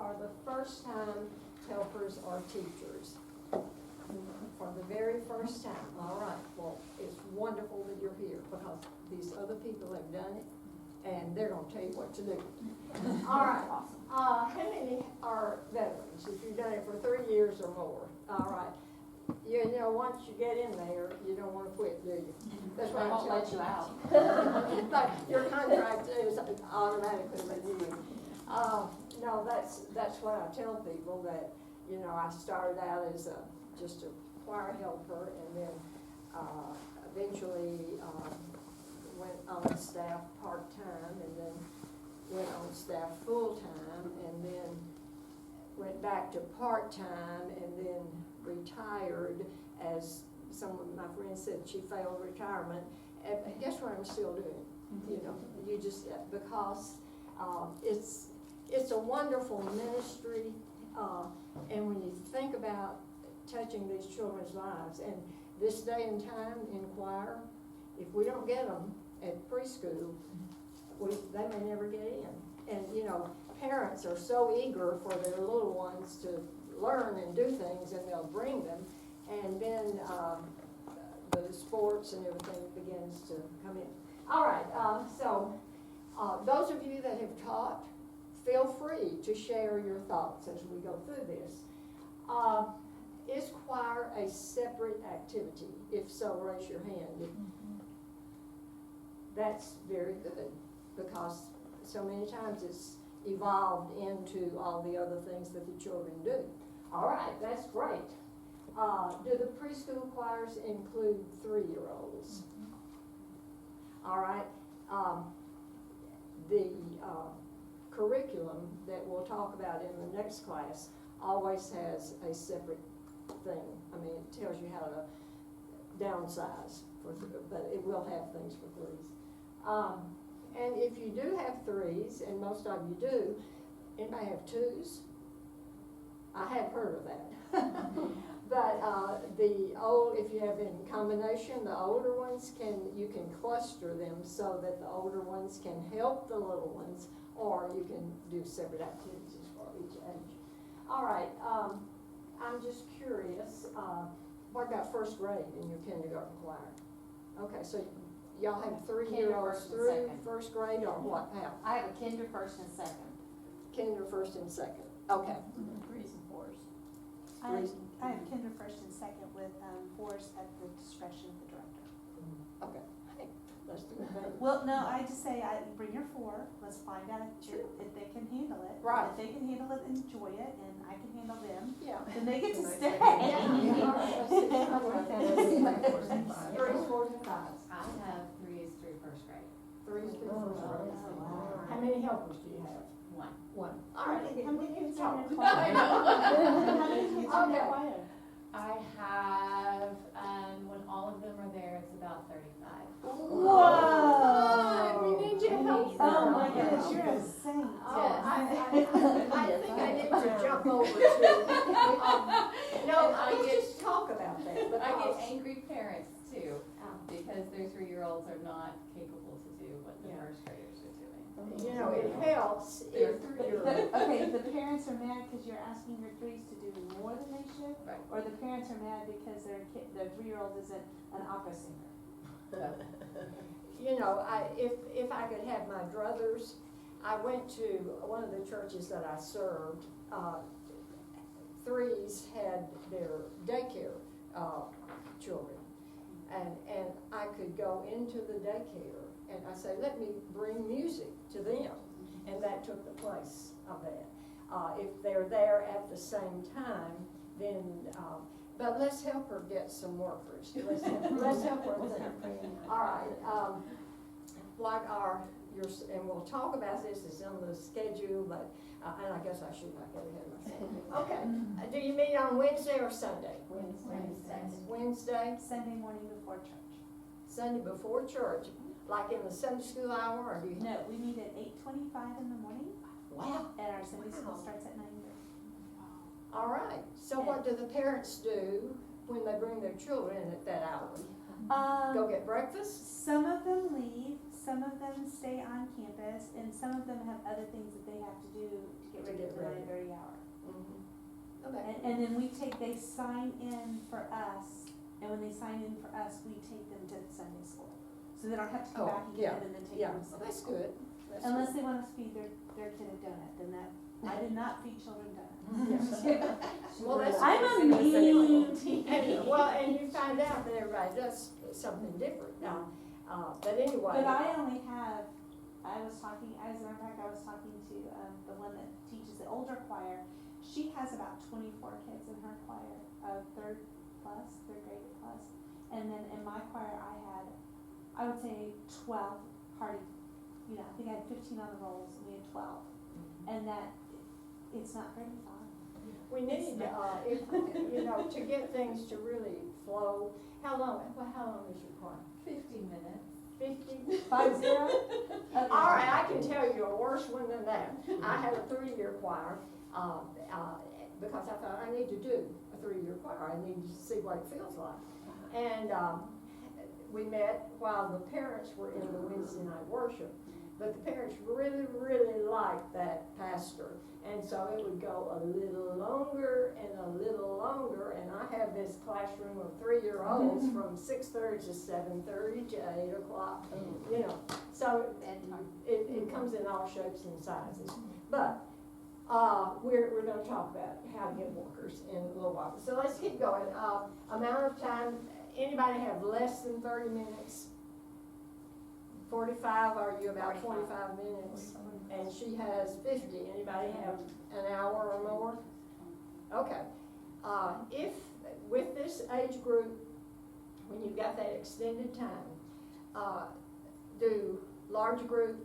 are the first time helpers or teachers? For the very first time. All right, well, it's wonderful that you're here because these other people have done it and they're going to tell you what to do. All right, how many are veterans? If you've done it for 3 years or more. All right. You know, once you get in there, you don't want to quit, do you? That's why I won't let you out. But your contract is automatically renewed. No, that's what I tell people, that, you know, I started out as just a choir helper, and then eventually went on staff part-time, and then went on staff full-time, and then went back to part-time, and then retired. As some of my friends said, she failed retirement. And guess what I'm still doing? You know, you just, because it's a wonderful ministry, and when you think about touching these children's lives, and this day and time in choir, if we don't get them at preschool, they may never get in. And you know, parents are so eager for their little ones to learn and do things, and they'll bring them, and then the sports and everything begins to come in. All right, so those of you that have taught, feel free to share your thoughts as we go through this. Is choir a separate activity? If so, raise your hand. That's very good, because so many times it's evolved into all the other things that the children do. All right, that's great. Do the preschool choirs include 3-year-olds? All right. The curriculum that we'll talk about in the next class always has a separate thing. I mean, it tells you how to downsize, but it will have things for 3s. And if you do have 3s, and most of you do, anybody have 2s? I have heard of that. But if you have in combination, the older ones you can cluster them so that the older ones can help the little ones, or you can do separate activities for each age. All right, I'm just curious, what about first grade in your kindergarten choir? Okay, so y'all have 3-year-olds through first grade, or what? How? I have a kinder first and second. Kinder first and second. Okay. 3s and 4s. I have kinder first and second with 4s at the discretion of the director. Okay. Hey, let's do it. Well, no, I just say, bring your 4, let's find out if they can handle it. Right. If they can handle it, enjoy it, and I can handle them, Yeah. then they get to stay. Yeah. All right, let's see. I like that. 3s, 4s, and 5s. I have 3s through first grade. 3s through first grade. wow. How many helpers do you have? 1. 1. All right. How many kids are in Talk. choir? How many kids are in Okay. choir? I have, when all of them are there, it's about 35. Whoa! We need your help. Oh my goodness, you're a saint. Oh, I think I need to jump over to, no, let's just talk about that. But I because- get angry parents too, because their 3-year-olds are not capable to do what the Yeah. first graders are doing. You know, it helps They're if 3. you're, Okay, the parents are mad because you're asking your 3s to do more than they should? Right. Or the parents are mad because their 3-year-old isn't an opera singer? you know, if I could have my druthers, I went to one of the churches that I served. 3s had their daycare children, and I could go into the daycare and I say, let me bring music to them, and that took the place of that. If they're there at the same time, then but let's help her get some workers. Let's help her think. All right. What are your, and we'll talk about this, it's on the schedule, but, and I guess I should not get ahead of myself. Okay. Do you meet on Wednesday or Sunday? Wednesday? Sunday morning before church. Sunday before church, like in the Sunday school hour, or do you? No, we meet at 8:25 in the morning, Wow. and our Sunday school starts at 9:30. All right. So what do the parents do when they bring their children in at that hour? Go get breakfast? Some of them leave, some of them stay on campus, and some of them have other things that they have to do to get ready Get at the ready. 9:30 hour. Okay. And then they sign in for us, and when they sign in for us, we take them to Sunday school. So they don't have to come Oh, back and yeah, get them and then take Yeah, them to well, Sunday that's school. good. That's Unless good. they want us to feed their kid a donut, then that, I did not feed children donuts. Well, that's. I'm a mean teen. And you find out that everybody does something different now, but anyway. But I only have, I was talking to the one that teaches the older choir. She has about 24 kids in her choir, third grade plus. And then in my choir, I would say 12 party, I think I had 15 on the rolls, and we had 12. And that, it's not very fun. We need, to get things to really flow. How long is your choir? 50 minutes. 50? 50? Okay. All right, I can tell you a worse one than that. I had a 3-year choir, because I thought I need to do a 3-year choir. I need to see what it feels like. And we met while the parents were in the Wednesday night worship. But the parents really, really liked that pastor. And so it would go a little longer, and I have this classroom of 3-year-olds from 6:30 to 7:30 to 8 o'clock, So it comes in all shapes and sizes. But we're going to talk about how to get workers in a little while. So let's keep going. Amount of time, anybody have less than 30 minutes? 45, are you about 25 minutes? And she has 50. Anybody have an hour or more? Okay. If, with this age group, when you've got that extended time, do large group,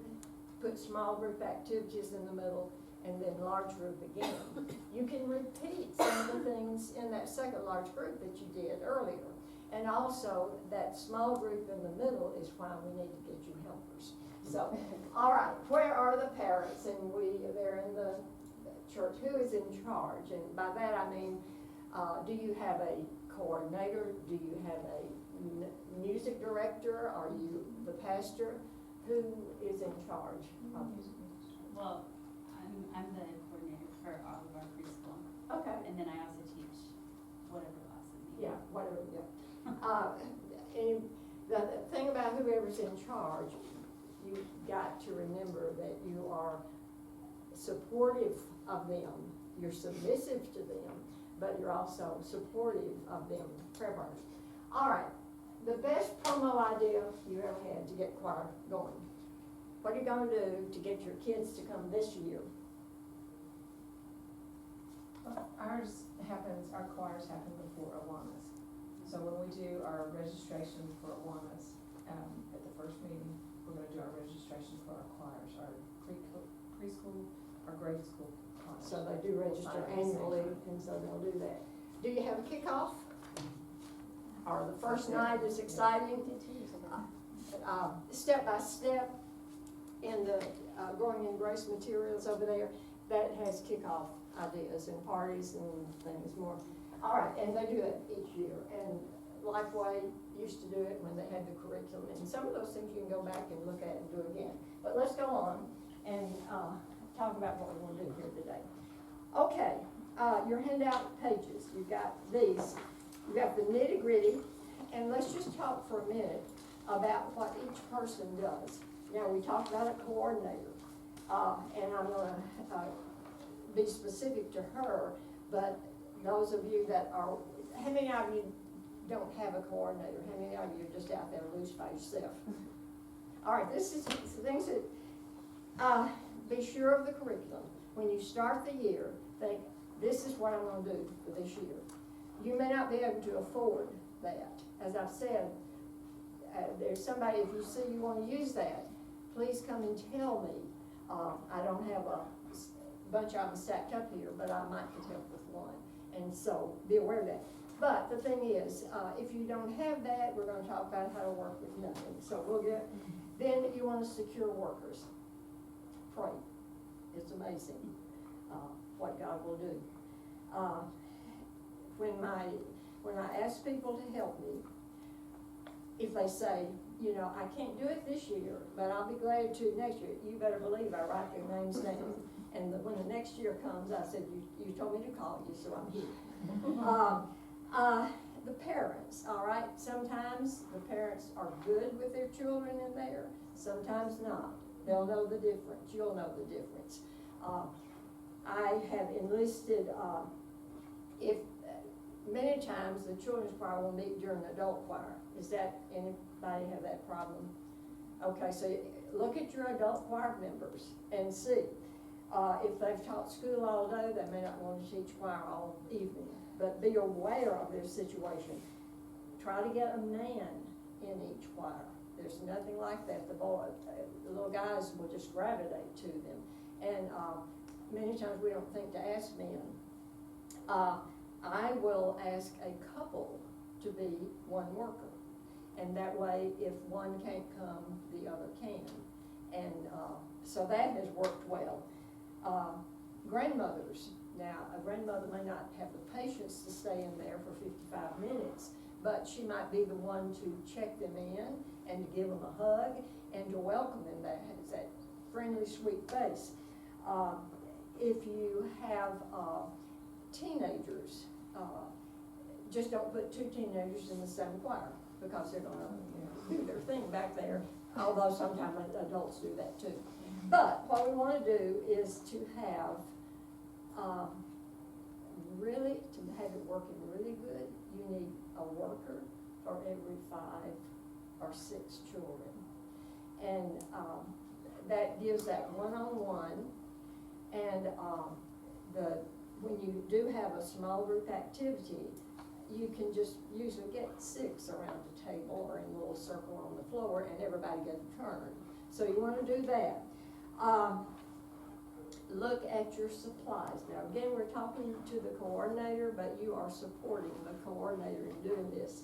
put small group activities in the middle, and then large group again. You can repeat some of the things in that second large group that you did earlier. And also, that small group in the middle is why we need to get you helpers. So, all right, where are the parents? And they're in the church. Who is in charge? And by that I mean, do you have a coordinator? Do you have a music director? Are you the pastor? Who is in charge of this? Well, I'm the coordinator for all of our preschool. Okay. And then I also teach whatever classes need. Yeah, whatever, yeah. And the thing about whoever's in charge, you've got to remember that you are supportive of them, you're submissive to them, but you're also supportive of them. Prayer partners. All right, the best promo idea you ever had to get choir going. What are you going to do to get your kids to come this year? Our choirs happen before Awanas. So when we do our registration for Awanas, at the first meeting, we're gonna do our registration for our choirs, our preschool, our grade school choirs. So they do register annually, and so they'll do that. Do you have a kickoff? Or the first night is exciting? Step by step in the Growing in Grace materials over there, that has kickoff ideas and parties and things more. All right, and they do that each year. And Lifeway used to do it when they had the curriculum. And some of those things you can go back and look at and do again. But let's go on and talk about what we want to do here today. Okay, your handout pages, you've got these. You've got the nitty-gritty. And let's just talk for a minute about what each person does. Now, we talked about a coordinator. And I'm going to be specific to her, but those of you that are, how many of you don't have a coordinator? How many of you are just out there loose by yourself? All right, this is the things that, be sure of the curriculum. When you start the year, think, this is what I'm going to do for this year. You may not be able to afford that. As I've said, there's somebody, if you see you want to use that, please come and tell me. I don't have a bunch of them stacked up here, but I might could help with one. And so be aware of that. But the thing is, if you don't have that, we're going to talk about how to work with nothing. So we'll get, then you want to secure workers. Pray. It's amazing what God will do. When I ask people to help me, if they say, I can't do it this year, but I'll be glad to next year, you better believe I write their names down. And when the next year comes, I said, you told me to call you, so I'm here. The parents, all right, sometimes the parents are good with their children in there, sometimes not. They'll know the difference, you'll know the difference. I have enlisted, if, many times the children's choir will meet during the adult choir. Is that, anybody have that problem? Okay, so look at your adult choir members and see. If they've taught school all day, they may not want to teach choir all evening, but be aware of their situation. Try to get a man in each choir. There's nothing like that. The little guys will just gravitate to them. And many times we don't think to ask men. I will ask a couple to be one worker. And that way, if one can't come, the other can. And so that has worked well. Grandmothers. Now, a grandmother may not have the patience to stay in there for 55 minutes, but she might be the one to check them in and to give them a hug and to welcome them. That has that friendly, sweet face. If you have teenagers, just don't put two teenagers in the same choir, because they're gonna do their thing back there, although sometimes adults do that too. But what we wanna do is to have, to have it working really good, you need a worker for every 5 or 6 children. And that gives that one-on-one, and when you do have a small group activity, you can just usually get 6 around the table or in a little circle on the floor, and everybody gets a turn. So you want to do that. Look at your supplies. Now again, we're talking to the coordinator, but you are supporting the coordinator in doing this.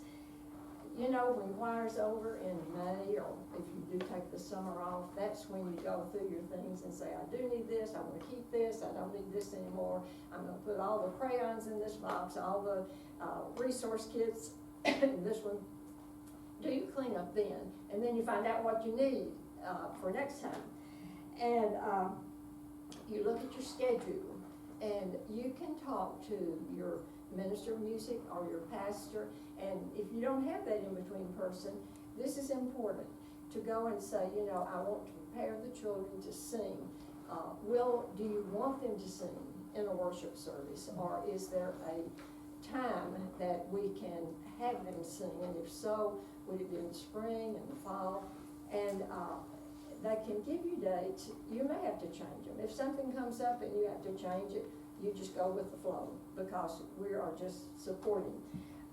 You know, when choir's over in May, or if you do take the summer off, that's when you go through your things and say, I do need this, I want to keep this, I don't need this anymore. I'm going to put all the crayons in this box, all the resource kits in this one. Do you clean up then? And then you find out what you need for next time. And you look at your schedule, and you can talk to your minister of music or your pastor, and if you don't have that in-between person, this is important, to go and say, you know, I want to prepare the children to sing. Do you want them to sing in a worship service, or is there a time that we can have them sing? And if so, would it be in the spring and the fall? And they can give you dates. You may have to change them. If something comes up and you have to change it, you just go with the flow, because we are just supporting.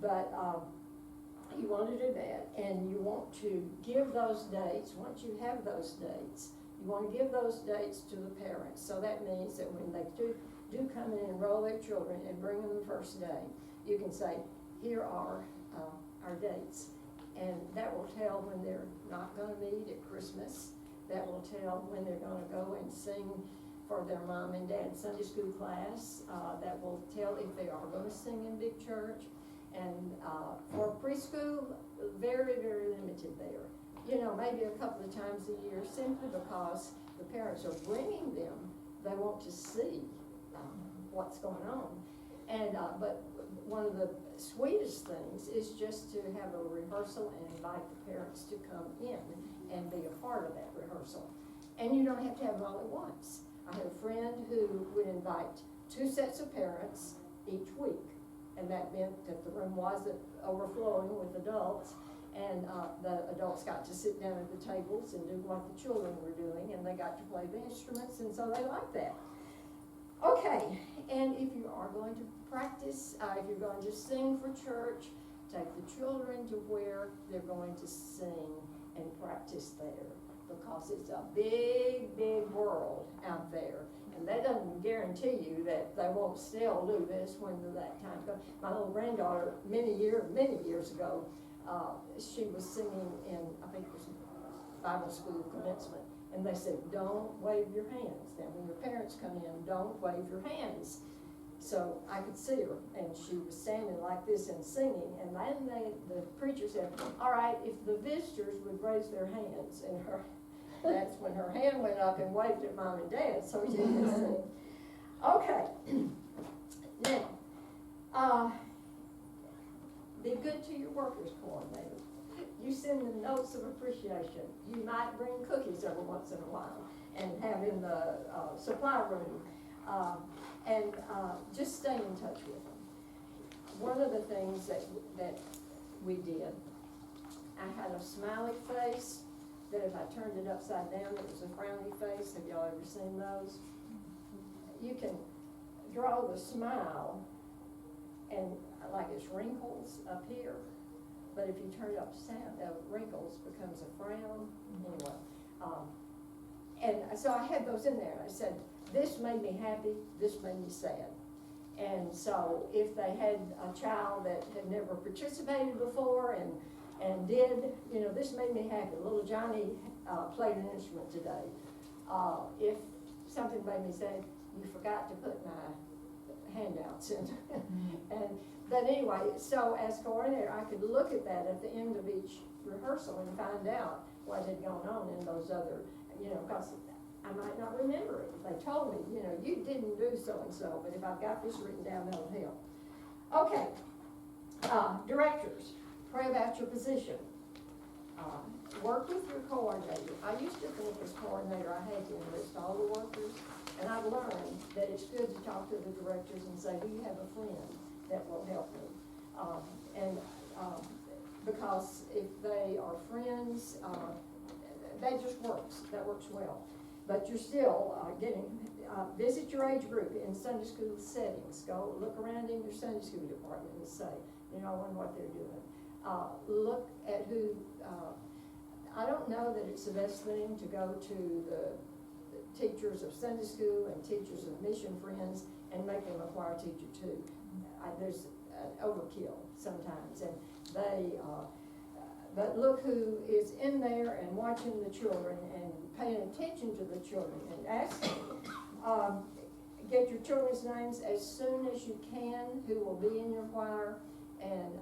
But you want to do that, and you want to give those dates. Once you have those dates, you want to give those dates to the parents. So that means that when they do come in and enroll their children and bring them the first day, you can say, here are our dates. And that will tell when they're not going to meet at Christmas. That will tell when they're going to go and sing for their mom and dad Sunday school class. That will tell if they are going to sing in big church. And for preschool, very, very limited there. You know, maybe a couple of times a year, simply because the parents are bringing them. They want to see what's going on. And but one of the sweetest things is just to have a rehearsal and invite the parents to come in and be a part of that rehearsal. And you don't have to have them all at once. I had a friend who would invite 2 sets of parents each week, and that meant that the room wasn't overflowing with adults, and the adults got to sit down at the tables and do what the children were doing, and they got to play the instruments, and so they liked that. Okay, and if you are going to practice, if you're going to sing for church, take the children to where they're going to sing and practice there, because it's a big, big world out there. And that doesn't guarantee you that they won't still do this when that time comes. My little granddaughter, many years ago, she was singing in, I think it was Bible school commencement, and they said, don't wave your hands. Now, when your parents come in, don't wave your hands. So I could see her, and she was standing like this and singing, and then the preacher said, all right, if the visitors would raise their hands, and That's when her hand went up and waved at mom and dad, so you can see. Okay. Now, be good to your workers coordinator. You send them notes of appreciation. You might bring cookies every once in a while and have in the supply room. Just stay in touch with them. One of the things that we did, I had a smiley face that if I turned it upside down, it was a frowny face. Have y'all ever seen those? You can draw the smile and like it's wrinkles up here, but if you turn it upside down, the wrinkles becomes a frown. Anyway, and so I had those in there. I said, this made me happy, this made me sad. And so if they had a child that had never participated before and did, this made me happy. Little Johnny played an instrument today. If something made me sad, you forgot to put my handouts in. But anyway, so as coordinator, I could look at that at the end of each rehearsal and find out what had gone on in those other, because I might not remember it. If they told me, you didn't do so-and-so, but if I've got this written down, that'll help. Okay, directors, pray about your position. Work with your coordinator. I used to think as coordinator I had to enlist all the workers, and I've learned that it's good to talk to the directors and say, do you have a friend that will help me? Because if they are friends, that just works. That works well. But you're still visit your age group in Sunday school settings. Go look around in your Sunday school department and say, I wonder what they're doing. Look at who, I don't know that it's the best thing to go to the teachers of Sunday school and teachers of mission friends and make them a choir teacher too. There's an overkill sometimes, and but look who is in there and watching the children and paying attention to the children and ask them. Get your children's names as soon as you can, who will be in your choir, and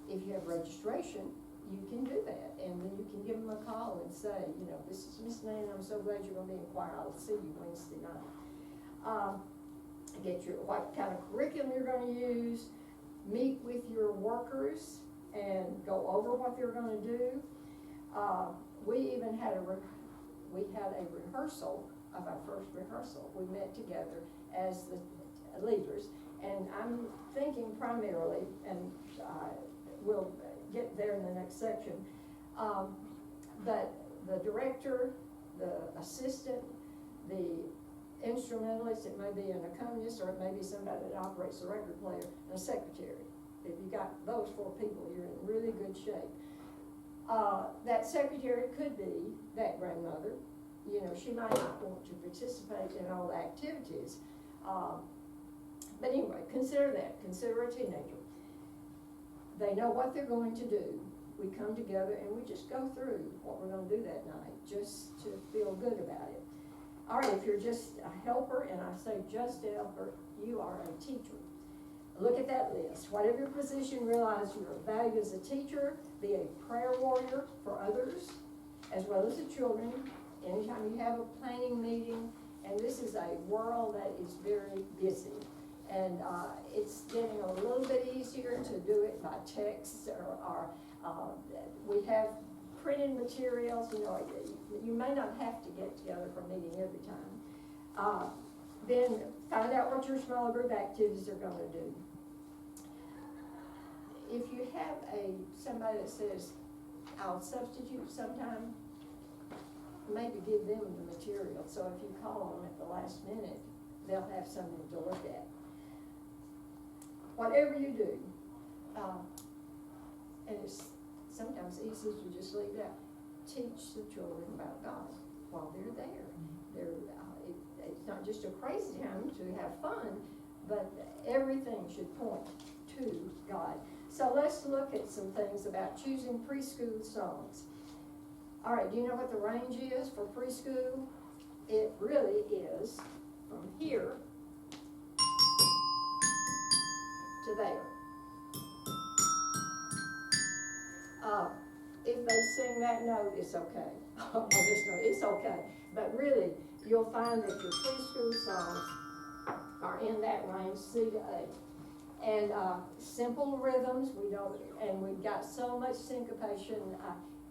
if you have registration, you can do that, and then you can give them a call and say, this is Miss Nan, I'm so glad you're going to be in choir. I'll see you Wednesday night. Get what kind of curriculum you're going to use. Meet with your workers and go over what they're going to do. We even had a rehearsal of our first rehearsal. We met together as the leaders, and I'm thinking primarily, and we'll get there in the next section, but the director, the assistant, the instrumentalist, it may be an accompanist, or it may be somebody that operates the record player, and a secretary. If you got those 4 people, you're in really good shape. That secretary could be that grandmother. She might not want to participate in all the activities. But anyway, consider that. Consider a teenager. They know what they're going to do. We come together and we just go through what we're going to do that night, just to feel good about it. All right, if you're just a helper, and I say just a helper, you are a teacher. Look at that list. Whatever your position, realize your value as a teacher. Be a prayer warrior for others, as well as the children. Anytime you have a planning meeting, and this is a world that is very busy, and it's getting a little bit easier to do it by text, or we have printed materials. You may not have to get together for a meeting every time. Then find out what your small group activities are going to do. If you have somebody that says, I'll substitute sometime, maybe give them the material. So if you call them at the last minute, they'll have something to look at. Whatever you do, and it's sometimes easy to just leave it out. Teach the children about God while they're there. It's not just a crazy time to have fun, but everything should point to God. So let's look at some things about choosing preschool songs. All right, do you know what the range is for preschool? It really is from here to there. If they sing that that note, it's okay. On this note, it's okay. But really, you'll find that your preschool songs are in that range, C to A. And simple rhythms, and we've got so much syncopation,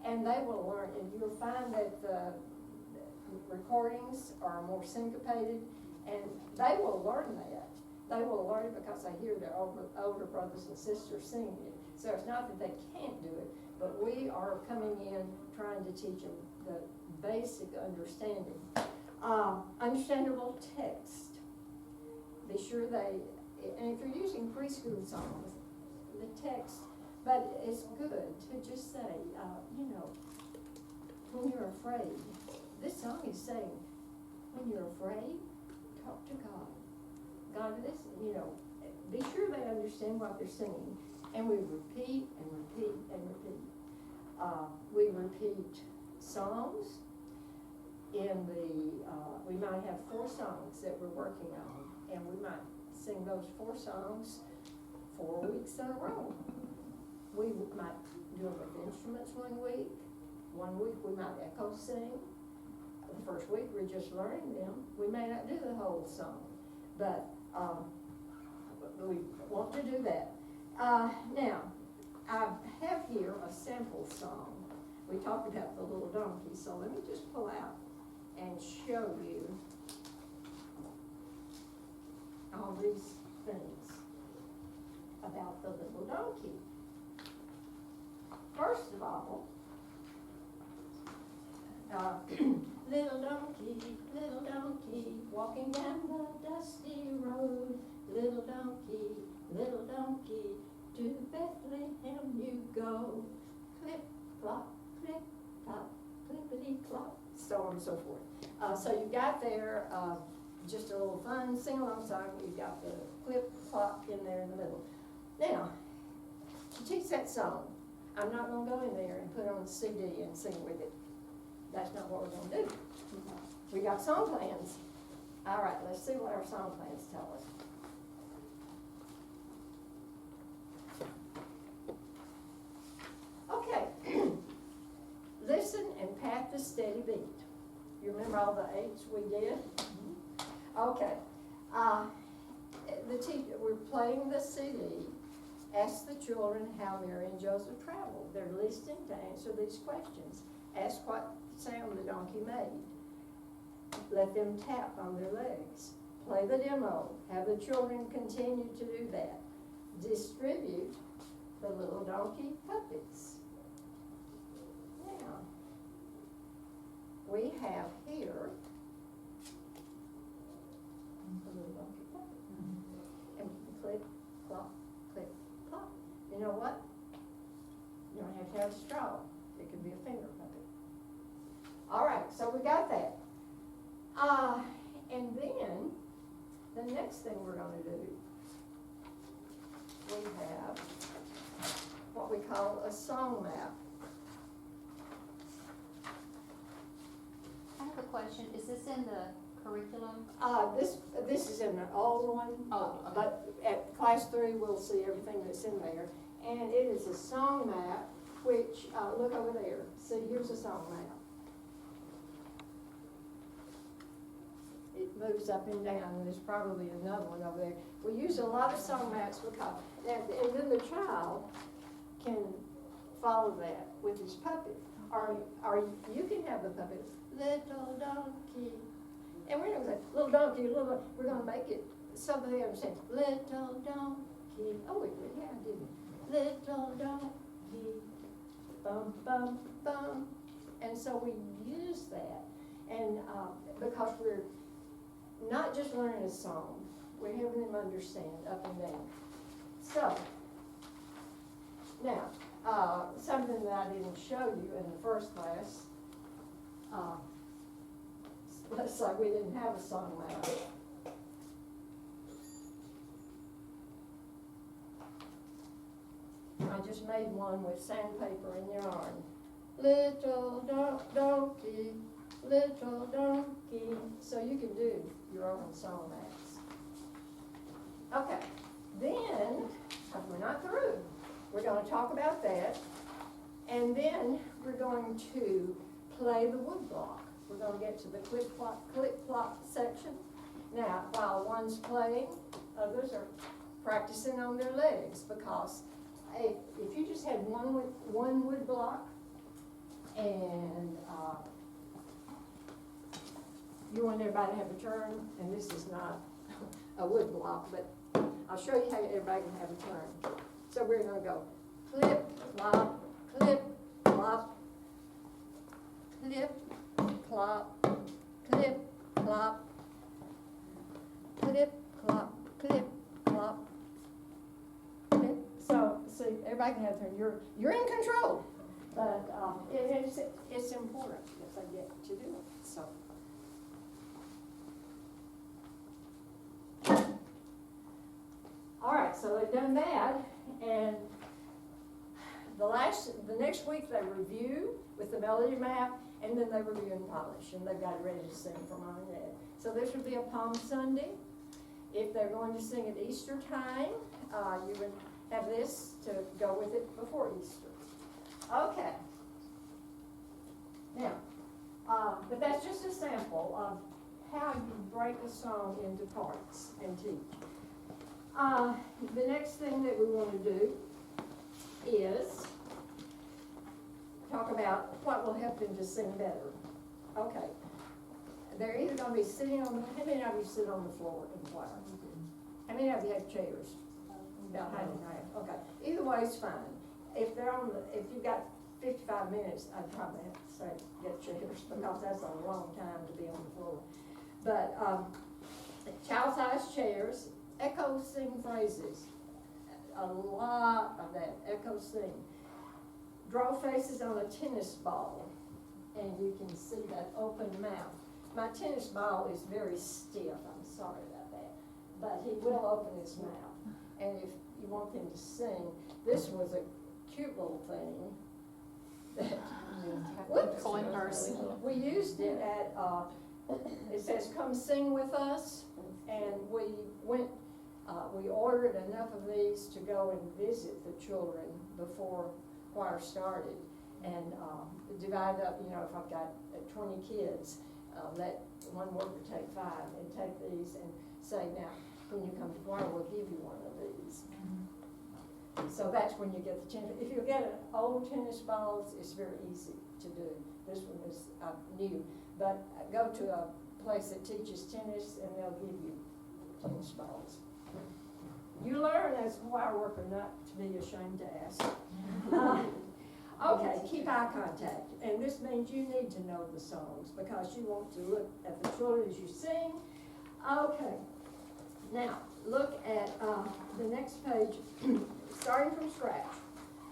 and they will learn, and you'll find that the recordings are more syncopated, and they will learn that. They will learn it because they hear their older brothers and sisters singing it. So it's not that they can't do it, but we are coming in trying to teach them the basic understanding. Understandable text. Be sure and if you're using preschool songs, the text, but it's good to just say, when you're afraid, this song is saying, when you're afraid, talk to God. God, listen, be sure they understand what they're singing. And we repeat and repeat and repeat. We repeat songs we might have 4 songs that we're working on, and we might sing those 4 songs 4 weeks in a row. We might do them with instruments 1 week. 1 week we might echo sing. The first week we're just learning them. We may not do the whole song, but we want to do that. Now, I have here a sample song. We talked about the little donkey, so let me just pull out and show you all these things about the little donkey. First of all, little donkey, walking down the dusty road. Little donkey, to Bethlehem you go. Clip, clop, clippity clop, so on and so forth. So you got there just a little fun sing-along song. You got the clip, clop in there in the middle. Now, to teach that song, I'm not going to go in there and put it on a CD and sing with it. That's not what we're going to do. We got song plans. All right, let's see what our song plans tell us. Okay. Listen and pat the steady beat. You remember all the 8s we did? Okay. The teacher, we're playing the CD. Ask the children how Mary and Joseph traveled. They're listening to answer these questions. Ask what sound the donkey made. Let them tap on their legs. Play the demo. Have the children continue to do that. Distribute the little donkey puppets. Now, we have here the little donkey puppet. And click, clop, click, clop. You know what? You don't have to have a straw. It could be a finger puppet. All right, so we got that. And then the next thing we're going to do, we have what we call a song map. I have a question. Is this in the curriculum? This is in an old one. Oh, okay. But at class 3, we'll see everything that's in there. And it is a song map, which, look over there. See, here's a song map. It moves up and down, and there's probably another one over there. We use a lot of song maps because, and then the child can follow that with his puppet. Or you can have the puppet, little donkey. And we're not going to say, little donkey, we're going to make it so they understand. Little donkey. Oh, wait, yeah, I didn't. Little donkey, bum, bum, bum. And so we use that. And because we're not just learning a song, we're having them understand up and down. So, now, something that I didn't show you in the first class, looks like we didn't have a song map. I just made one with sandpaper and yarn. Little donkey, little donkey. So you can do your own song maps. Okay, then, we're not through. We're going to talk about that. And then we're going to play the wood block. We're gonna get to the clip-clop section. Now, while one's playing, others are practicing on their legs, because if you just had one wood block and you want everybody to have a turn, and this is not a wood block, but I'll show you how everybody can have a turn. So we're gonna go clip, clop, clip, clop, clip, clop, clip, clop, clip, clop, clip, clop, clip. So, see, everybody can have a turn. You're in control, but it's important if they get to do it. So. All right, so they've done that, and the next week they review with the melody map, and then they review and polish, and they've got it ready to sing for Mom and Dad. So this would be a Palm Sunday. If they're going to sing at Easter time, you would have this to go with it before Easter. Okay. Now, but that's just a sample of how you break a song into parts and teach. The next thing that we want to do is talk about what will help them to sing better. Okay. They're either going to be sitting on the, how many of you sit on the floor in choir? How many of you have chairs? About half and half. Okay. Either way is fine. If they're on the, if you've got 55 minutes, I'd probably have to say get chairs, because that's a long time to be on the floor. But child-sized chairs, echo sing phrases, a lot of that, echo sing. Draw faces on a tennis ball, and you can see that open mouth. My tennis ball is very stiff, I'm sorry about that, but he will open his mouth. And if you want him to sing, this was a cute little thing that, whoops, Coin purse. we used it at, it says, come sing with us, and we went, we ordered enough of these to go and visit the children before choir started, and divide up, you know, if I've got 20 kids, let one worker take 5 and take these and say, now, when you come to choir, we'll give you one of these. So that's when you get the chance. If you get an old tennis balls, it's very easy to do. This one is new, but go to a place that teaches tennis and they'll give you tennis balls. You learn as a choir worker not to be ashamed to ask. Okay, keep eye contact, and this means you need to know the songs because you want to look at the children as you sing. Okay, now look at the next page, starting from scratch.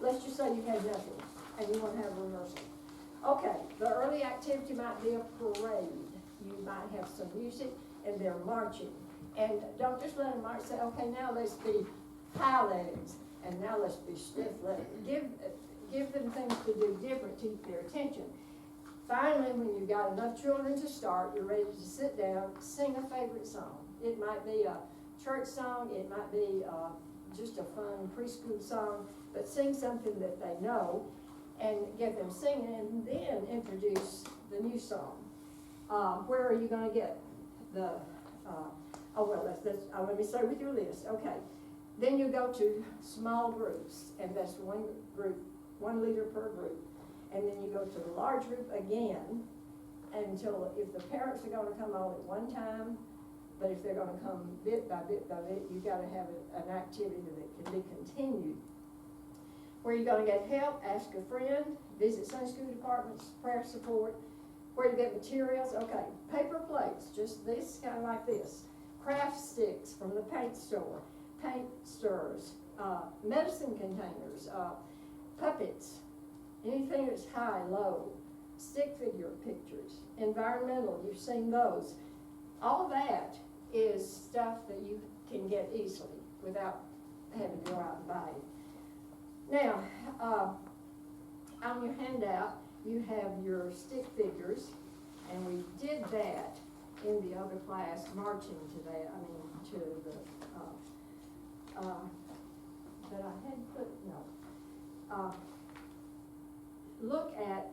Let's just say you had nothing and you want to have a rehearsal. Okay, the early activity might be a parade. You might have some music and they're marching. And don't just let them march, say, okay, now let's be high legs, and now let's be stiff legs. Give them things to do different to keep their attention. Finally, when you've got enough children to start, you're ready to sit down, sing a favorite song. It might be a church song, it might be just a fun preschool song, but sing something that they know and get them singing, and then introduce the new song. Where are you going to get the, let me start with your list. Okay, then you go to small groups, and that's one group, 1 leader per group. And then you go to the large group again until, if the parents are going to come all at one time, but if they're going to come bit by bit by bit, you've got to have an activity that can be continued. Where you're going to get help, ask a friend, visit Sunday school departments, prayer support. Where you get materials, okay, paper plates, just this, kind of like this. Craft sticks from the paint store, paint stirrers, medicine containers, puppets, anything that's high, low, stick figure pictures, environmental, you've seen those. All that is stuff that you can get easily without having to go out and buy it. Now, on your handout, you have your stick figures, and we did that in the other class, marching to that, to the, that I had put, no. look at,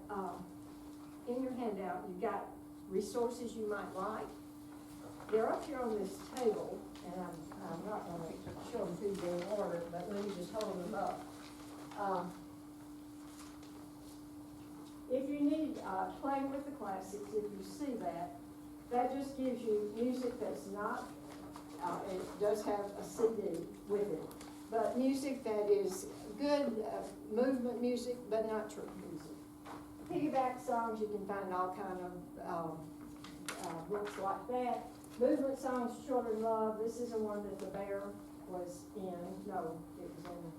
in your handout, you've got resources you might like. They're up here on this table, and I'm not gonna show them to you in order, but let me just hold them up. If you need, playing with the classics, if you see that, that just gives you music that's not, it does have a CD with it, but music that is good, movement music, but not church music. Piggyback songs, you can find all kind of, books like that. Movement songs children love. This is the one that the bear was in. No, it was in.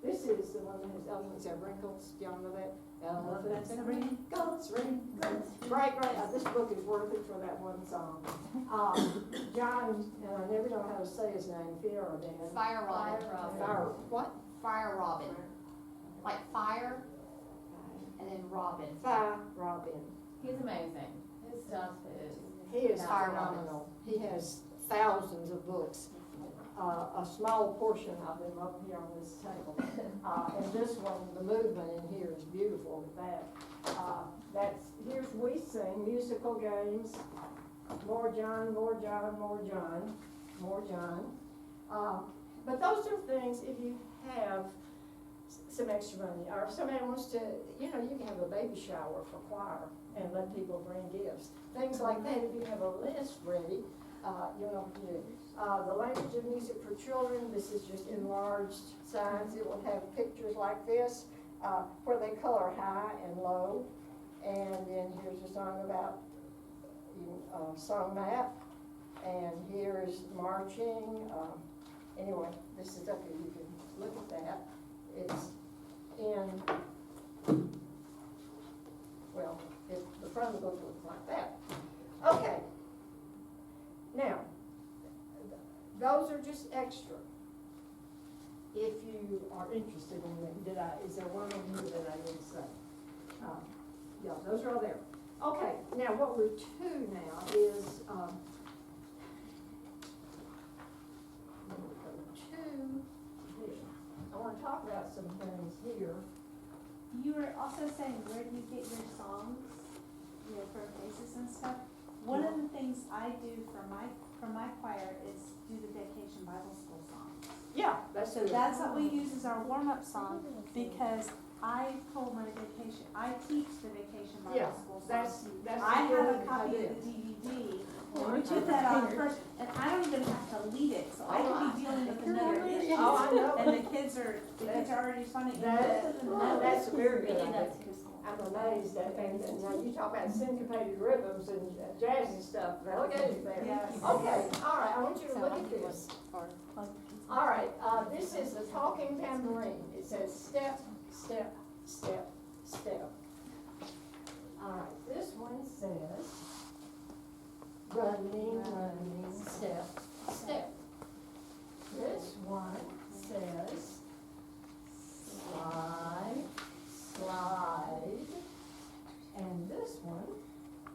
This is the one that has elements have wrinkles. Do y'all know that? Elephants and wrinkles, wrinkles. Great. This book is worth it for that one song. John, and I never know how to say his name. Dan. Fire Robin. Fire. What? Fire Robin. Like fire and then Robin. Fire Robin. He's amazing. His stuff is. He is phenomenal. He has thousands of books. A small portion of them up here on this table. And this one, the movement in here is beautiful with that. Here's We Sing, musical games. More John, more John, more John, more John. But those are things, if you have some extra money, or if somebody wants to, you can have a baby shower for choir and let people bring gifts. Things like that, if you have a list ready, you'll know what to do. The language of music for children, this is just enlarged signs. It will have pictures like this, where they color high and low. And then here's a song about song map. And here's marching. Anyway, this is up here. You can look at that. It's in, well, the front of the book looks like that. Okay. Now, those are just extra. If you are interested in them, is there one on here that I didn't say? Yeah, those are all there. Okay, now what we're to now is, I want to talk about some things here. You were also saying, where do you get your songs, for faces and stuff? One of the things I do for my choir is do the vacation Bible school songs. Yeah, that's So that's what we use as our warm-up song, because I pull my vacation, I teach the vacation Yeah, Bible school that's songs. a I have a good copy idea. of the DVD, and we put that on first, and I don't even have to lead it, so I can be dealing with another issue. Oh, I know. And the kids are already responding. That's a very good We did idea. that too. I'm amazed at, and now you talk about syncopated rhythms and jazzy stuff, relegated there. Yes. Okay, all right, I want you to look at this. All right, this is the talking tambourine. It says step, step, step, step. All right, this one says running, running, step, step. This one says slide, slide, and this one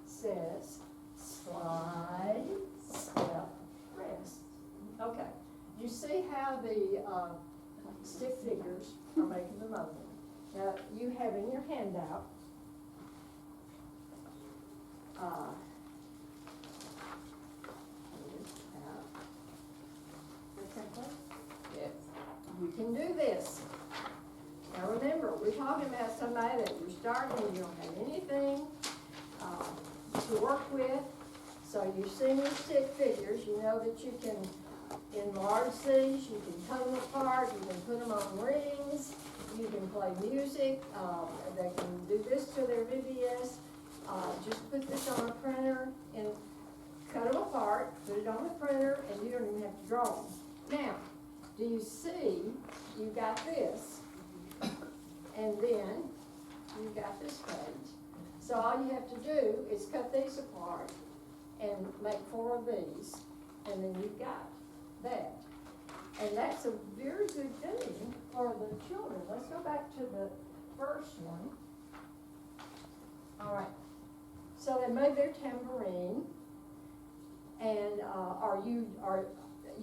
says slide, step, rest. Okay, you see how the stick figures are making the movement. Now, you have in your handout the template. Yes. You can do this. Now remember, we're talking about somebody that you're starting and you don't have anything to work with. So you've seen these stick figures, you know that you can enlarge these, you can cut them apart, you can put them on rings, you can play music, they can do this to their VBS. Just put this on a printer and cut them apart, put it on the printer, and you don't even have to draw them. Now, do you see, you got this, and then you got this page. So all you have to do is cut these apart and make 4 of these, and then you've got that. And that's a very good thing for the children. Let's go back to the first one. All right. So they made their tambourine, and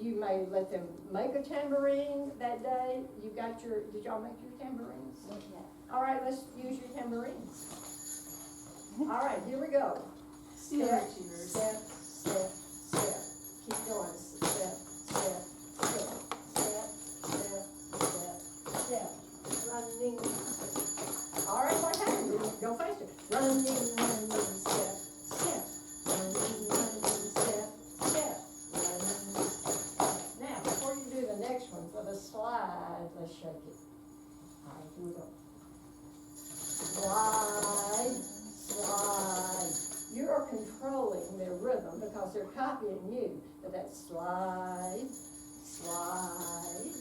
you may let them make a tambourine that day. You got did y'all make your tambourines? All right, let's use your tambourines. All right, here we go. Steel Step, cheaters. step, step, step. Keep going. Step, step, step, step, step, step, step. Running. All right, what happened? Go faster. Running, running, step, step. Running, running, step, step. Running. Now, before you do the next one, for the slide, let's shake it. All right, here we go. Slide, slide. You are controlling their rhythm because they're copying you. But that's slide, slide.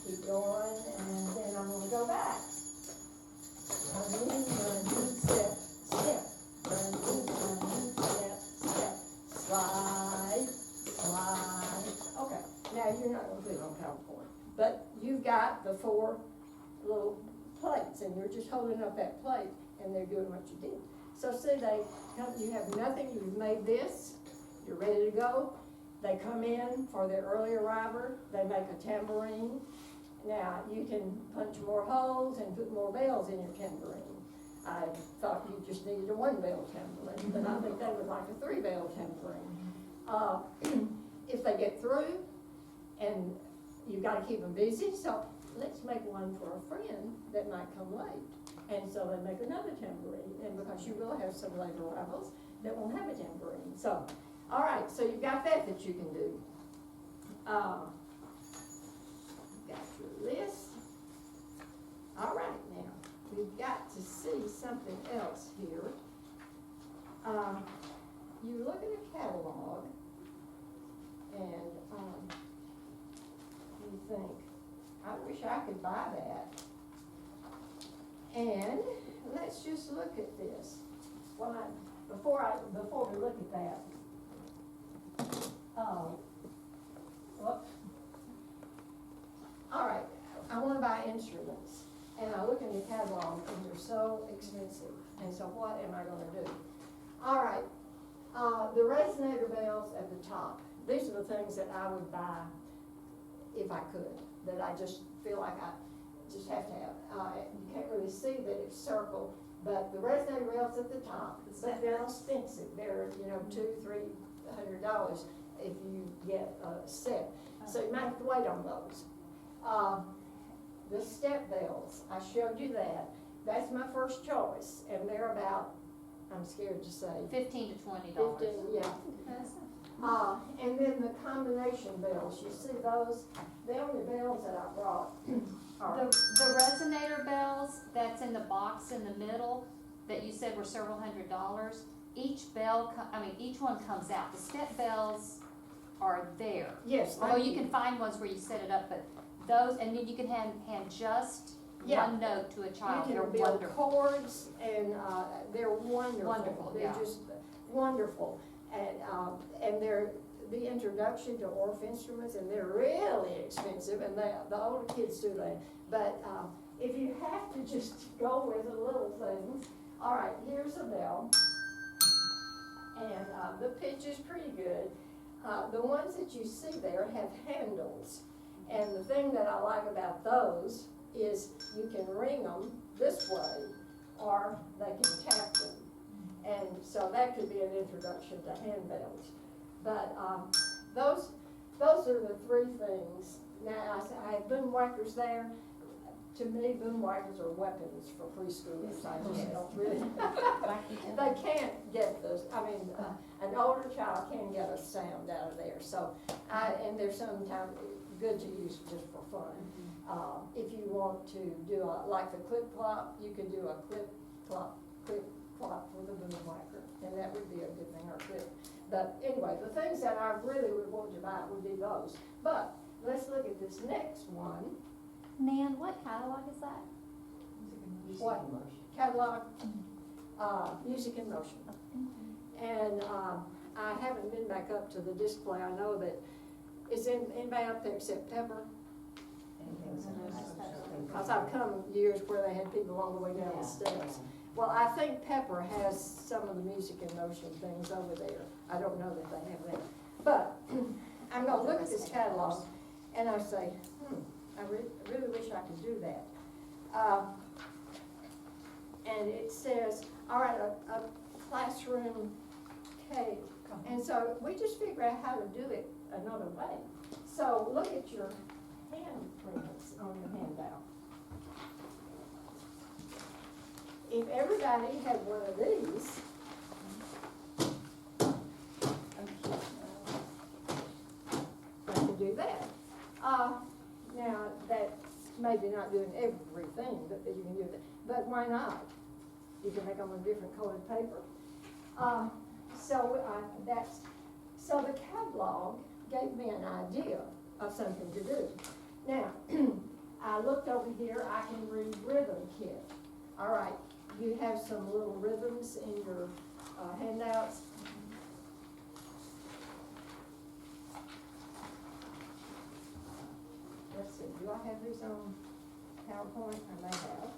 Keep going, and then I'm going to go back. Running, running, step, step. Running, running, step, step. Slide, slide. Okay, now you're not going to do it on PowerPoint. But you've got the 4 little plates, and you're just holding up that plate, and they're doing what you did. So see, they come, you have nothing, you've made this, you're ready to go. They come in for their early arriver, they make a tambourine. Now, you can punch more holes and put more bells in your tambourine. I thought you just needed a 1-bell tambourine, but I think they would like a 3-bell tambourine. If they get through, and you've got to keep them busy, so let's make one for a friend that might come late. And so they make another tambourine, and because you will have some late arrivals that won't have a tambourine. So, all right, so you've got that you can do. Got your list. All right, now, we've got to see something else here. You look at a catalog, and you think, I wish I could buy that. And let's just look at this. Well, before we look at that, all right, I want to buy instruments, and I look in the catalog, and they're so expensive. And so, what am I going to do? All right, the resonator bells at the top. These are the things that I would buy if I could. That I just feel like I just have to have. You can't really see that it's circle, but the resonator bells at the top, but they're expensive. They're, $200-300 if you get a set. So you might have to wait on those. The step bells, I showed you that. That's my first choice, and they're about, I'm scared to say, $15 to $20. 15, yeah. And then the combination bells, you see those, the only bells that I brought are. The resonator bells that's in the box in the middle that you said were several $100s, each one comes out. The step bells are there. Yes. Although you can find ones where you set it up, but those, and then you can hand just one note to a child. You They're can build wonderful. chords, and they're wonderful. Wonderful, They're yeah. just wonderful. And they're the introduction to Orff instruments, and they're really expensive, and the older kids do that. But if you have to just go with the little things, all right, here's a bell, and the pitch is pretty good. The ones that you see there have handles, and the thing that I like about those is you can ring them this way, or they can tap them. And so that could be an introduction to handbells. But those are the 3 things. Now, I have boom whackers there. To me, boom whackers are weapons for preschoolers. I just don't really, they can't get those. I mean, an older child can get a sound out of there. So, and they're sometimes good to use just for fun. If you want to do like the clip clop, you could do a clip clop with a boom whacker, and that would be a good thing, or clip. But anyway, the things that I really would want to buy would be those. But let's look at this next one. Nan, what catalog is that? What? Catalog, Music in Motion. And I haven't been back up to the display. I know that, is anybody up there except Pepper? Because I've come years where they had people all the way down the steps. Well, I think Pepper has some of the Music in Motion things over there. I don't know that they have that. But I'm going to look at this catalog, and I say, I really wish I could do that. and it says, all right, a classroom cake. And so we just figure out how to do it another way. So look at your handprints on your handout. If everybody had one of these, I could do that. Now, that's maybe not doing everything that you can do that, but why not? You can make them on different colored paper. So the catalog gave me an idea of something to do. Now, I looked over here, I can read rhythm kit. All right, you have some little rhythms in your handouts. Let's see, do I have these on PowerPoint? I may have.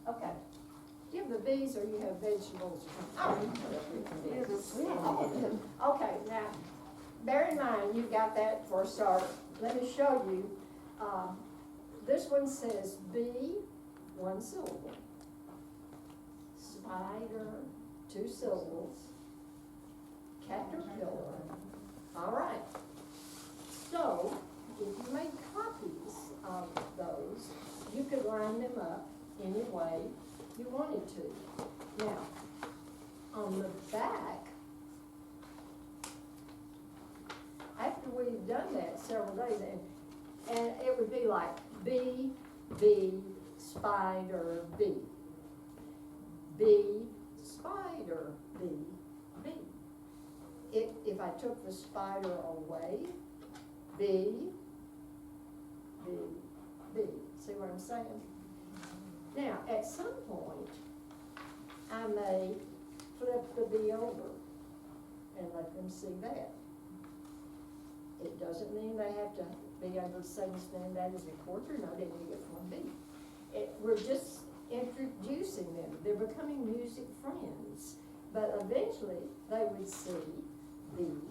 Okay. Do you have the bees or you have vegetables? Okay, now, bear in mind, you've got that for a start. Let me show you. This one says bee, 1 syllable. Spider, 2 syllables. Caterpillar. All right. So, if you made copies of those, you could line them up any way you wanted to. Now, on the back, after we've done that several days, and it would be like bee, bee, spider, bee. Bee, spider, bee, bee. If I took the spider away, bee, bee, bee. See what I'm saying? Now, at some point, I may flip the bee over and let them see that. It doesn't mean they have to be able to say, stand that as a quarter, no, then you get 1 bee. We're just introducing them. They're becoming music friends. But eventually, they would see bee,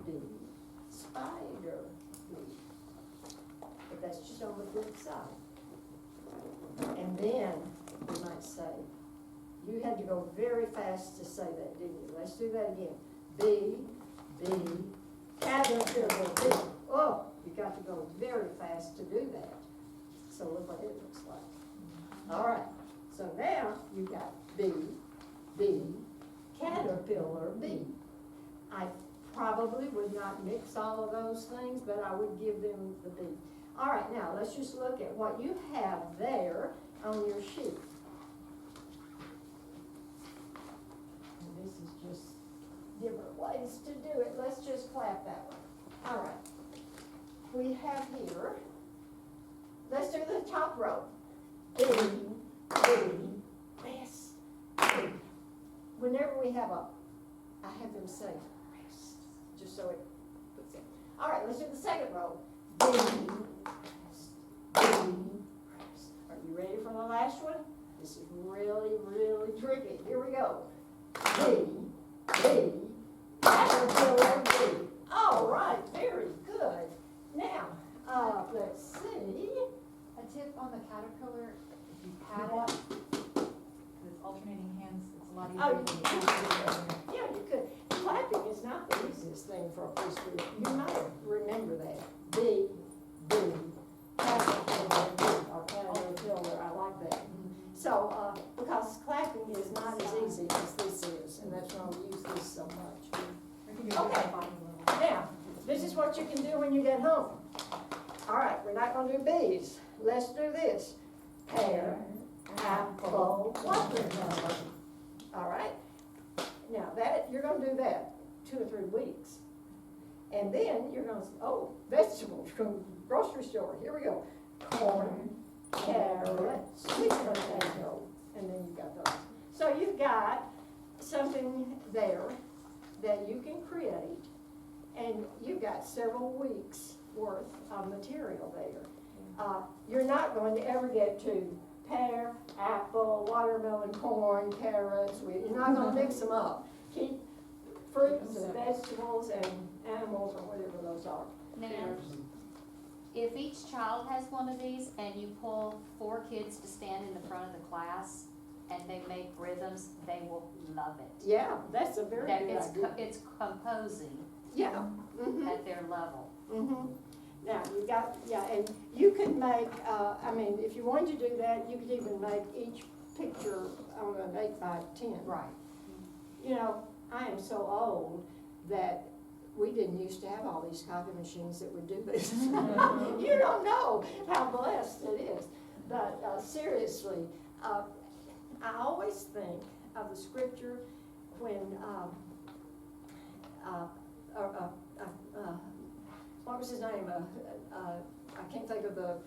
bee, spider, bee. But that's just on the flip side. And then, you might say, you had to go very fast to say that, didn't you? Let's do that again. Bee, bee, caterpillar, bee. Oh, you got to go very fast to do that. So look what it looks like. All right, so now you got bee, bee, caterpillar, bee. I probably would not mix all of those things, but I would give them the bee. All right, now let's just look at what you have there on your sheet. And this is just different ways to do it. Let's just clap that one. All right. We have here, let's do the top row. B, rest, B. Whenever we have I have them say rest, just so it puts it. All right, let's do the second row. B, rest, B, rest. Are you ready for the last one? This is really, really tricky. Here we go. B, caterpillar, B. All right, very good. Now, let's see. A tip on the caterpillar, if you pat it, because it's alternating hands, it's a lot Oh, easier than you yeah, you could. Clapping is not the easiest thing for a preschool. You might remember that. B, caterpillar, B, or caterpillar, I like that. So, because clapping is not as easy as this is, and that's why we use this so much. Okay, now, this is what you can do when you get home. All right, we're not gonna do bees. Let's do this. Pear, apple, watermelon. All right? Now you're gonna do that 2 or 3 weeks. And then you're gonna, vegetables from the grocery store. Here we go. Corn, carrot, sweet potato, and then you've got those. So you've got something there that you can create, and you've got several weeks worth of material there. You're not going to ever get to pear, apple, watermelon, corn, carrots. You're not going to mix them up. Keep fruits and vegetables and animals or whatever those are. Now, if each child has one of these and you pull 4 kids to stand in the front of the class and they make rhythms, they will love it. Yeah, that's a very That good idea. it's composing Yeah. Mhm. at their level. Mhm. Now, you got, yeah, and you could make, I mean, if you wanted to do that, you could even make each picture on an 8x10. Right. You know, I am so old that we didn't used to have all these copy machines that would do this. You don't know how blessed it is. But seriously, I always think of the scripture when, what was his name? I can't think of the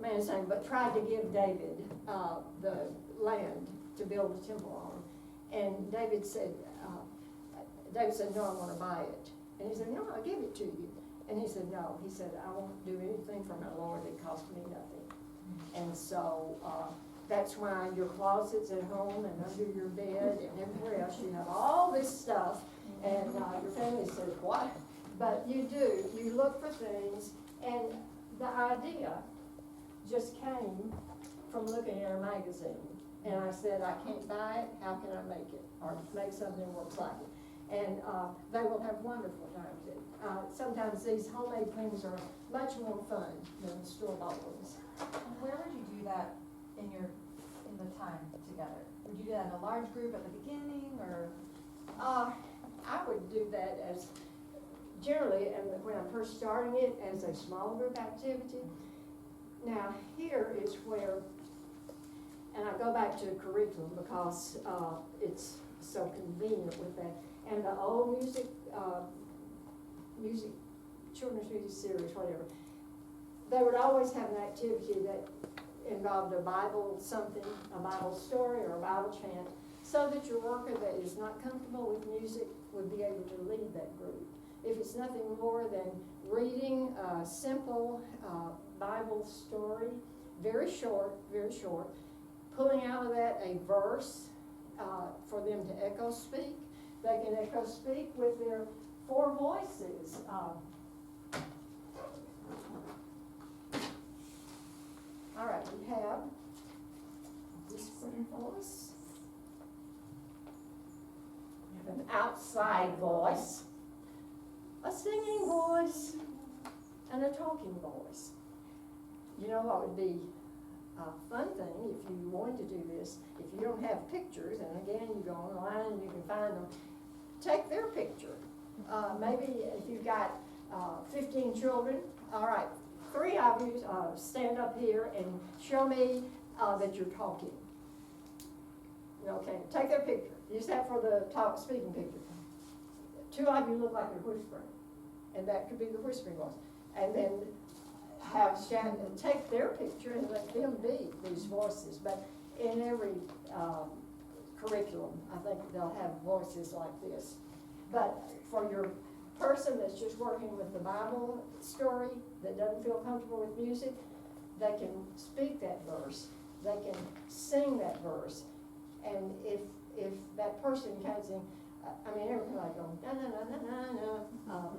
man's name, but tried to give David the land to build a temple on. And David said, no, I want to buy it. And he said, no, I'll give it to you. And he said, no. He said, I won't do anything for my Lord that cost me nothing. And so that's why your closets at home and under your bed and everywhere else, you have all this stuff. And your family says, what? But you do. You look for things. And the idea just came from looking at a magazine. And I said, I can't buy it, how can I make it? Or make something that looks like it. And they will have wonderful times. Sometimes these homemade things are much more fun than the store-bought ones. Where would you do that in the time together? Would you do that in a large group at the beginning, or? I would do that as, generally, and when I'm first starting it, as a small group activity. Now, here is where, and I go back to curriculum because it's so convenient with that. And the old children's music series, whatever, they would always have an activity that involved a Bible something, a Bible story or a Bible chant, so that your worker that is not comfortable with music would be able to lead that group. If it's nothing more than reading a simple Bible story, very short, pulling out of that a verse for them to echo speak. They can echo speak with their 4 voices. All right, we have a whispering voice. We have an outside voice, a singing voice, and a talking voice. You know what would be a fun thing if you wanted to do this, if you don't have pictures, and again, you go online and you can find them, take their picture. Maybe if you've got 15 children, all right, 3 of you stand up here and show me that you're talking. Okay, take their picture. Use that for the speaking picture. 2 of you look like you're whispering, and that could be the whispering voice. And then have Shannon take their picture and let them be these voices. But in every curriculum, I think they'll have voices like this. But for your person that's just working with the Bible story, that doesn't feel comfortable with music, they can speak that verse. They can sing that verse. And if that person can't sing, I mean, everybody goes, na na na na na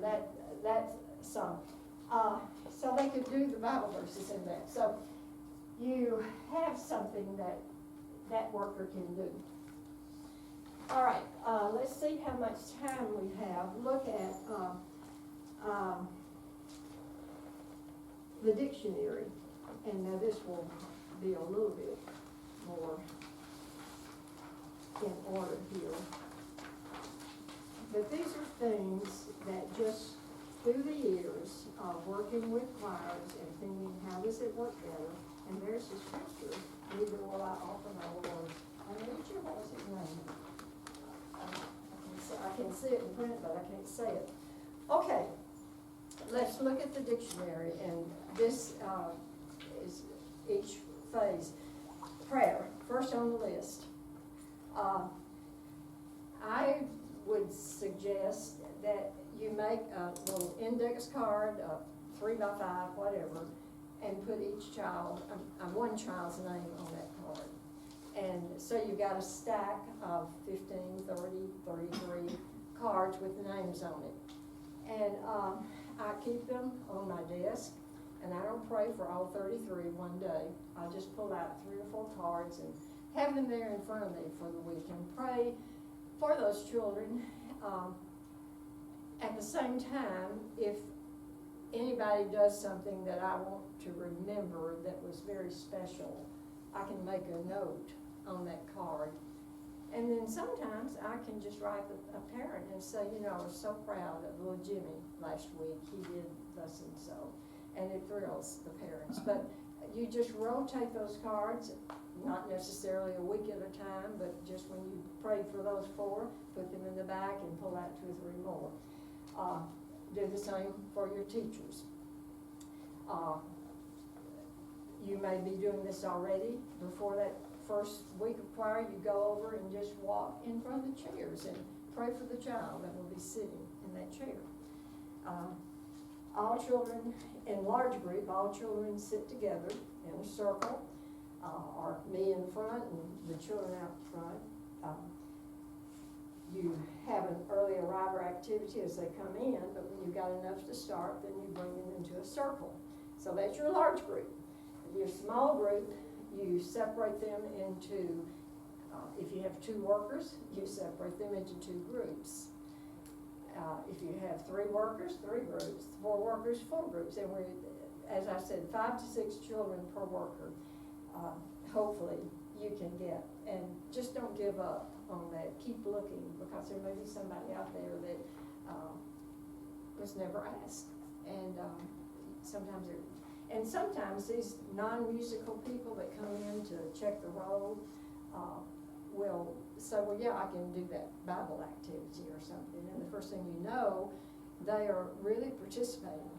na, that song. So they could do the Bible verses in that. So you have something that worker can do. All right, let's see how much time we have. Look at the dictionary. And now this will be a little bit more in order here. But these are things that just through the years of working with choirs and thinking, how does it work better? And there's the scripture, neither will I offer my Lord. And read your voice's name. I can see it in print, but I can't say it. Okay, let's look at the dictionary, and this is each phase. Prayer, first on the list. I would suggest that you make a little index card, 3 by 5, whatever, and put each child, one child's name on that card. And so you've got a stack of 15, 30, 33 cards with names on it. And, I keep them on my desk, and I don't pray for all 33 one day. I just pull out 3 or 4 cards and have them there in front of me for the week and pray for those children. At the same time, if anybody does something that I want to remember that was very special, I can make a note on that card. And then sometimes I can just write a parent and say, you know, I was so proud of little Jimmy last week. He did thus and so. And it thrills the parents. But you just rotate those cards, not necessarily a week at a time, but just when you prayed for those 4, put them in the back and pull out 2 or 3 more. Do the same for your teachers. You may be doing this already. Before that first week of choir, you go over and just walk in front of the chairs and pray for the child that will be sitting in that chair. All children, in large group, all children sit together in a circle, or me in front and the children out front. You have an early arrival activity as they come in, but when you've got enough to start, then you bring them into a circle. So that's your large group. Your small group, you separate them into, if you have 2 workers, you separate them into 2 groups. If you have 3 workers, 3 groups, 4 workers, 4 groups. And we're, as I said, 5 to 6 children per worker. Hopefully you can get, and just don't give up on that. Keep looking, because there may be somebody out there that was never asked. And sometimes these non-musical people that come in to check the roll will say, well, yeah, I can do that Bible activity or something. And the first thing you know, they are really participating.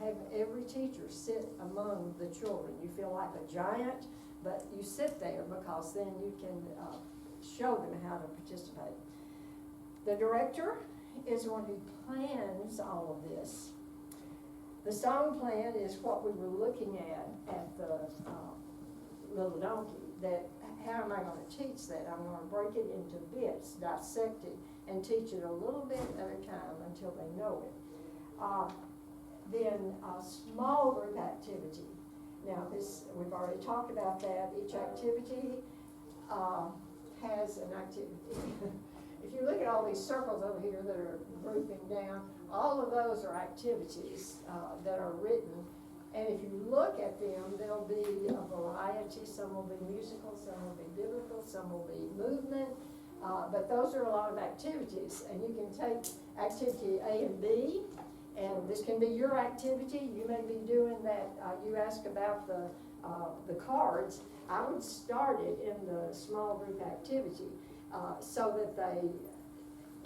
Have every teacher sit among the children. You feel like a giant, but you sit there because then you can show them how to participate. The director is the one who plans all of this. The song plan is what we were looking at the little donkey, that how am I going to teach that? I'm going to break it into bits, dissect it, and teach it a little bit at a time until they know it. Then a small group activity. Now this, we've already talked about that. Each activity has an activity. If you look at all these circles over here that are grouping down, all of those are activities that are written. And if you look at them, there'll be a variety. Some will be musical, some will be biblical, some will be movement. But those are a lot of activities. And you can take activity A and B, and this can be your activity. You may be doing that. You asked about the cards. I would start it in the small group activity so that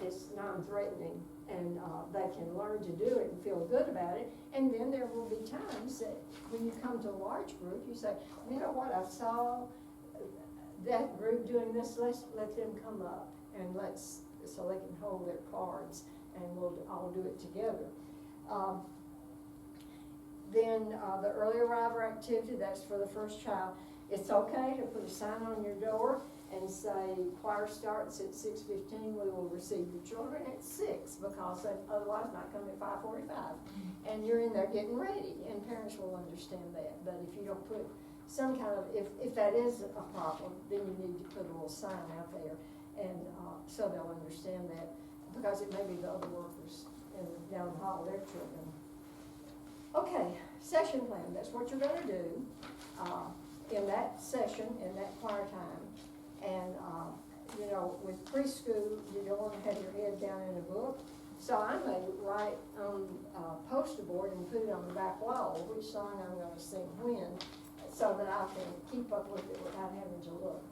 it's non-threatening and they can learn to do it and feel good about it. And then there will be times that when you come to a large group, you say, you know what, I saw that group doing this, let's let them come up and so they can hold their cards and we'll all do it together. Then the early arrival activity, that's for the first child. It's okay to put a sign on your door and say, choir starts at 6:15, we will receive the children at 6, because they otherwise might come at 5:45. And you're in there getting ready, and parents will understand that. But if you don't put some kind of, if that is a problem, then you need to put a little sign out there, and so they'll understand that, because it may be the other workers down the hall, their children. Okay, session plan, that's what you're gonna do in that session, in that choir time. And, you know, with preschool, you don't want to have your head down in a book. So I may write on a poster board and put it on the back wall, which song I'm going to sing when, so that I can keep up with it without having to look.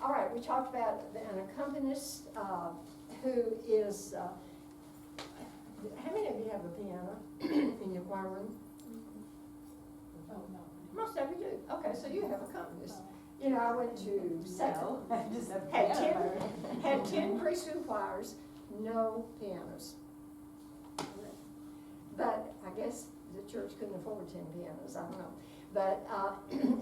All right, we talked about an accompanist who is, how many of you have a piano in your choir room? Oh, no. Most of you do. Okay, so you have accompanist. You know, I went to second, I just have had 10 preschool choirs, no pianos. But I guess the church couldn't afford 10 pianos, I don't know. But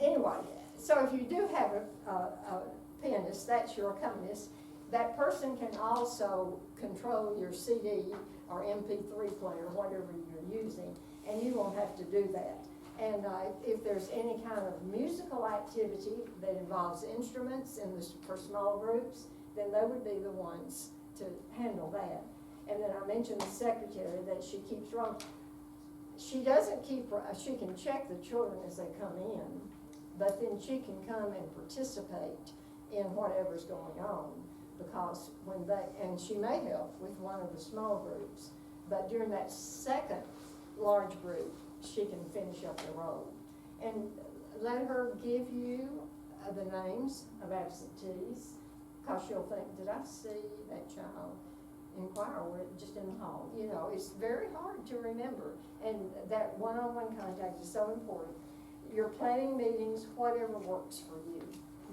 anyway, so if you do have a pianist, that's your accompanist. that person can also control your CD or MP3 player, whatever you're using, and you won't have to do that. And if there's any kind of musical activity that involves instruments for small groups, then they would be the ones to handle that. And then I mentioned the secretary that she keeps wrong. She doesn't she can check the children as they come in, but then she can come and participate in whatever's going on, because and she may help with one of the small groups, but during that second large group, she can finish up the role. And let her give you the names of absentees, because she'll think, did I see that child inquire just in the hall? You know, it's very hard to remember, and that one-on-one contact is so important. Your planning meetings, whatever works for you.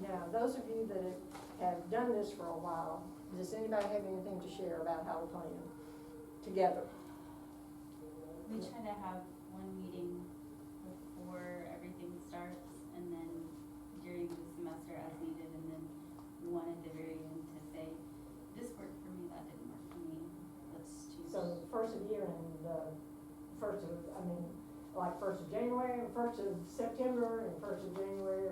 Now, those of you that have done this for a while, does anybody have anything to share about how to plan together? We try to have one meeting before everything starts, and then during the semester as needed, and then one at the very end to say, this worked for me, that didn't work for me, let's choose. So first of year and like 1st of January, and 1st of September, and 1st of January,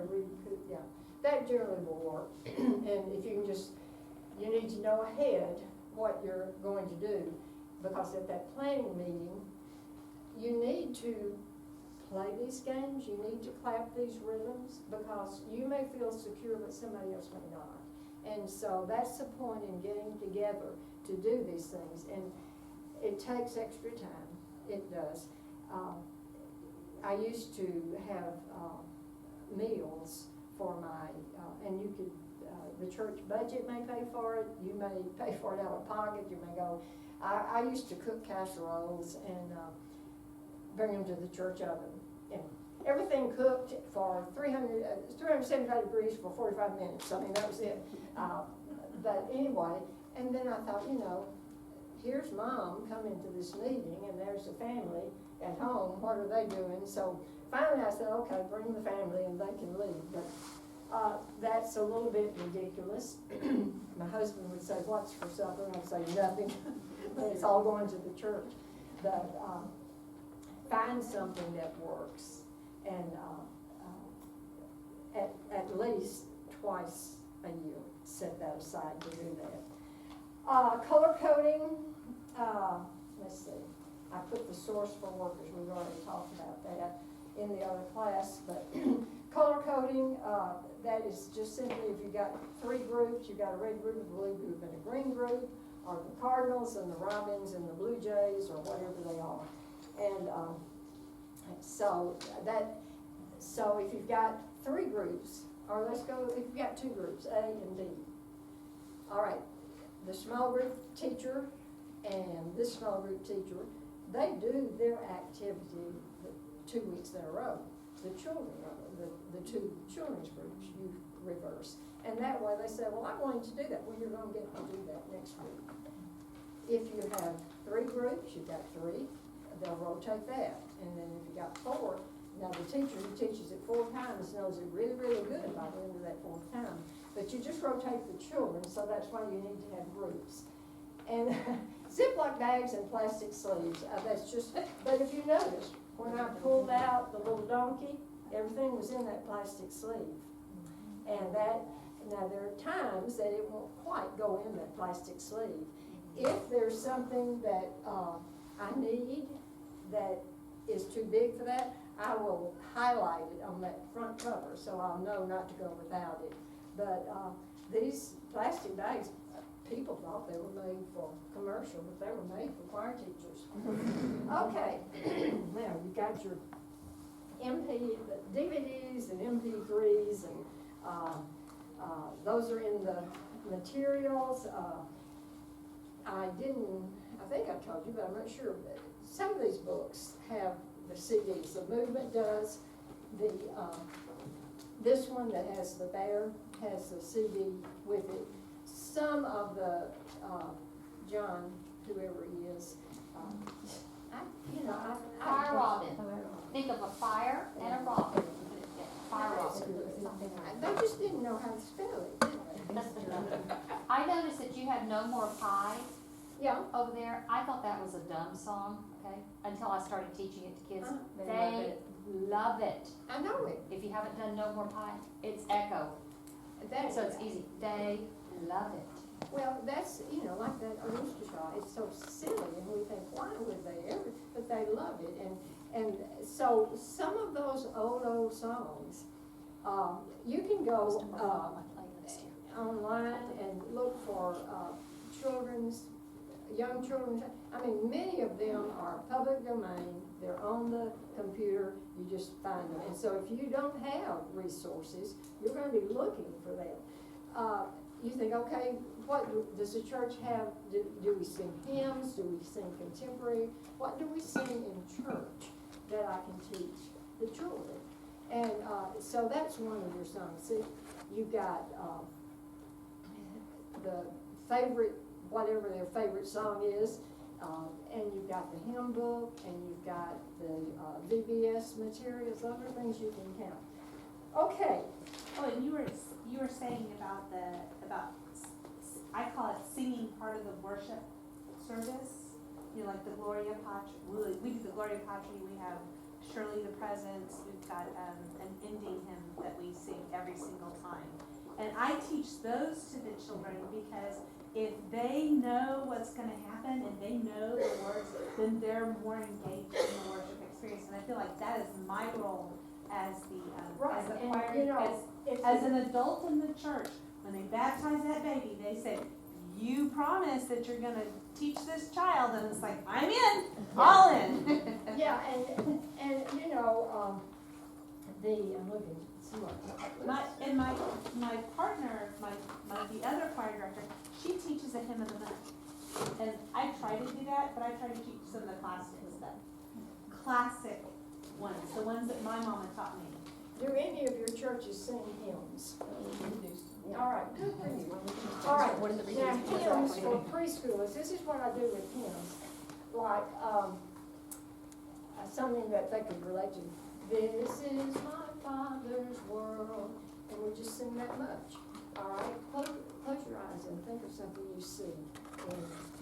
yeah, that generally will work. And if you can you need to know ahead what you're going to do, because at that planning meeting, you need to play these games, you need to clap these rhythms, because you may feel secure, but somebody else may not. And so that's the point in getting together to do these things, and it takes extra time, it does. I used to have meals for my, and you could, the church budget may pay for it, you may pay for it out of pocket, you may go. I used to cook casseroles and bring them to the church oven. And everything cooked for 375 degrees for 45 minutes. I mean, that was it. But anyway, and then I thought, here's Mom coming to this meeting, and there's the family at home. What are they doing? So finally I said, okay, bring the family and they can leave. But that's a little bit ridiculous. My husband would say, what's for supper? And I'd say, nothing. But it's all going to the church. But find something that works, and at least twice a year, set that aside to do that. Color coding, let's see, I put the source for workers, we've already talked about that in the other class, but color coding, that is just simply if you've got 3 groups, you've got a red group, a blue group, and a green group, or the Cardinals and the Robins and the Blue Jays, or whatever they are. And so if you've got 3 groups, or let's go, if you've got 2 groups, A and B. All right, the small group teacher and this small group teacher, they do their activity 2 weeks in a row. The children, the 2 children's groups, you reverse. And that way they say, well, I'm going to do that. Well, you're going to get to do that next week. If you have 3 groups, you've got 3, they'll rotate that. And then if you got 4, now the teacher who teaches it 4 times knows it really, really good by the end of that 4th time. But you just rotate the children, so that's why you need to have groups. And Ziploc bags and plastic sleeves, that's just, but if you notice, when I pulled out the little donkey, everything was in that plastic sleeve. And now there are times that it won't quite go in that plastic sleeve. If there's something that I need that is too big for that, I will highlight it on that front cover so I'll know not to go without it. But these plastic bags, people thought they were made for commercial, but they were made for choir teachers. Okay, now you got your DVDs and MP3s, and those are in the materials. I think I told you, but I'm not sure. Some of these books have the CDs. The Movement does. This one that has the bear has the CD with it. Some of the John, whoever he is, Fire robin. Think of a fire and a robin. Fire robin. They just didn't know how to spell it. I I noticed that you had No More Pie Yeah. over there. I thought that was a dumb song, okay, until I started teaching it to kids. They They love it. I know it. If you haven't done No More Pie, it's Echo, so it's easy. They love it. Well, that's, like that rooster shot, it's so silly, and we think, why would they ever, but they love it, and so some of those old songs, you can go, online and look for, young children's, I mean, many of them are public domain, they're on the computer, you just find them, and so if you don't have resources, you're gonna be looking for them. You think, okay, what does the church have? Do we sing hymns? Do we sing contemporary? What do we sing in church that I can teach the children? And so that's one of your songs. See, you've got the favorite, whatever their favorite song is, and you've got the hymn book, and you've got the VBS materials. Those are things you can count. Okay. Oh, and you were saying about I call it singing part of the worship service. Like the Gloria Patri. We do the Gloria Patri. We have Surely the Presence. We've got an ending hymn that we sing every single time. And I teach those to the children because if they know what's going to happen and they know the words, then they're more engaged in the worship experience. And I feel like that is my role as the choir, as an adult in the church. When they baptize that baby, they say, "You promise that you're going to teach this child," and it's like, "I'm in, all in." Yeah, and I'm looking. My partner, the other choir director, she teaches a hymn of the month, and I try to do that, but I try to teach some of the classic ones, the ones that my mama taught me. Do any of your churches sing hymns? All right, good for you. All right, now hymns for preschoolers. This is what I do with hymns, like something that they could relate to. This is my Father's world, and we just sing that much. All right, close your eyes and think of something you see in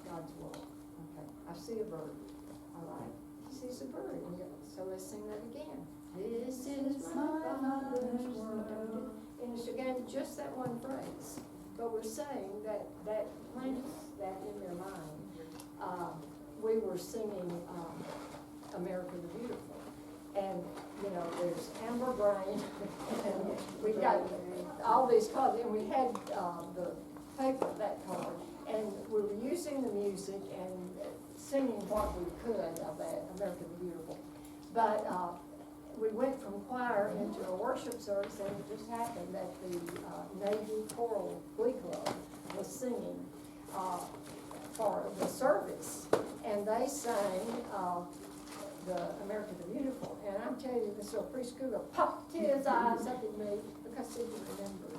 God's world. Okay, I see a bird. All right, he sees a bird, so let's sing that again. This is my Father's world. And it's again just that one phrase, but we're saying that plants that in their mind. We were singing America the Beautiful, and there's Amber Brain, and we got all these colors, and we had the paper, that color, and we were using the music and singing what we could of that America the Beautiful, but we went from choir into a worship service, and it just happened that the Navy Choral Glee Club was singing for the service, and they sang the America the Beautiful. And I'm telling you, this little preschooler popped his eyes up at me because he didn't remember